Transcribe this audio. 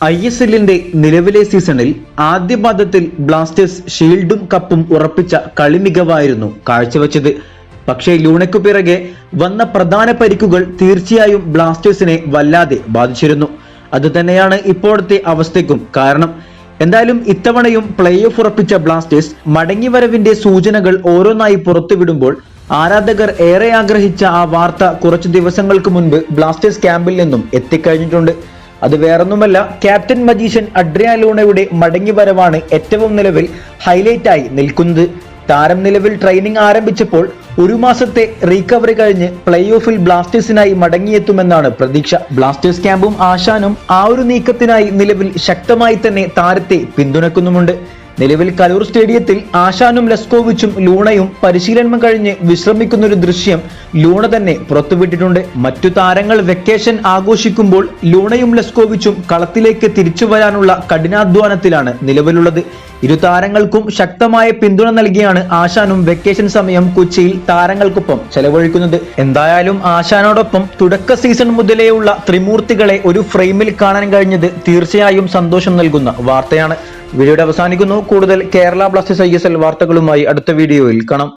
ISLന്റെ നിലവിലെ സീസണിൽ ആദ്യ പാദത്തിൽ ബ്ലാസ്റ്റേഴ്സ് ഷീൽഡും കപ്പും ഉറപ്പിച്ച കളി മികവായിരുന്നു കാഴ്ചവെച്ചത്. പക്ഷേ ലൂണയ്ക്കു പിറകെ വന്ന പ്രധാന പരിക്കുകൾ തീർച്ചയായും ബ്ലാസ്റ്റേഴ്സിനെ വല്ലാതെ ബാധിച്ചിരുന്നു. അതുതന്നെയാണ് ഇപ്പോഴത്തെ അവസ്ഥയ്ക്കും കാരണം. എന്തായാലും ഇത്തവണയും പ്ലേ ഓഫ് ഉറപ്പിച്ച ബ്ലാസ്റ്റേഴ്സ് മടങ്ങിവരവിന്റെ സൂചനകൾ ഓരോന്നായി പുറത്തുവിടുമ്പോൾ ആരാധകർ ഏറെ ആഗ്രഹിച്ച ആ വാർത്ത കുറച്ചു ദിവസങ്ങൾക്ക് മുൻപ് ബ്ലാസ്റ്റേഴ്സ് ക്യാമ്പിൽ നിന്നും എത്തിക്കഴിഞ്ഞിട്ടുണ്ട്. അത് വേറൊന്നുമല്ല, ക്യാപ്റ്റൻ മജീഷ്യൻ അഡ്രിയാൻ ലൂണയുടെ മടങ്ങിവരവാണ് ഏറ്റവും നിലവിൽ ഹൈലൈറ്റായി നിൽക്കുന്നത്. താരം നിലവിൽ ട്രെയിനിങ് ആരംഭിച്ചപ്പോൾ ഒരു മാസത്തെ റീകവറി കഴിഞ്ഞ് പ്ലേ ഓഫിൽ ബ്ലാസ്റ്റേഴ്സിനായി മടങ്ങിയെത്തുമെന്നാണ് പ്രതീക്ഷ. ബ്ലാസ്റ്റേഴ്സ് ക്യാമ്പും ആശാനും ആ ഒരു നീക്കത്തിനായി നിലവിൽ ശക്തമായി തന്നെ താരത്തെ പിന്തുണക്കുന്നുമുണ്ട്. നിലവിൽ കലൂർ സ്റ്റേഡിയത്തിൽ ആശാനും ലെസ്കോവിച്ചും ലൂണയും പരിശീലനം കഴിഞ്ഞ് വിശ്രമിക്കുന്ന ഒരു ദൃശ്യം ലൂണ തന്നെ പുറത്തുവിട്ടിട്ടുണ്ട്. മറ്റു താരങ്ങൾ വെക്കേഷൻ ആഘോഷിക്കുമ്പോൾ ലൂണയും ലെസ്കോവിച്ചും കളത്തിലേക്ക് തിരിച്ചു വരാനുള്ള കഠിനാധ്വാനത്തിലാണ് നിലവിലുള്ളത്. ഇരു താരങ്ങൾക്കും ശക്തമായ പിന്തുണ നൽകിയാണ് ആശാനും വെക്കേഷൻ സമയം കൊച്ചിയിൽ താരങ്ങൾക്കൊപ്പം ചെലവഴിക്കുന്നത്. എന്തായാലും ആശാനോടൊപ്പം തുടക്ക സീസൺ മുതലേയുള്ള ത്രിമൂർത്തികളെ ഒരു ഫ്രെയിമിൽ കാണാൻ കഴിഞ്ഞത് തീർച്ചയായും സന്തോഷം നൽകുന്ന വാർത്തയാണ്. വീഡിയോയുടെ അവസാനിക്കുന്നു. കൂടുതൽ കേരള ബ്ലാസ്റ്റേഴ്സ് ISL വാർത്തകളുമായി അടുത്ത വീഡിയോയിൽ കാണാം.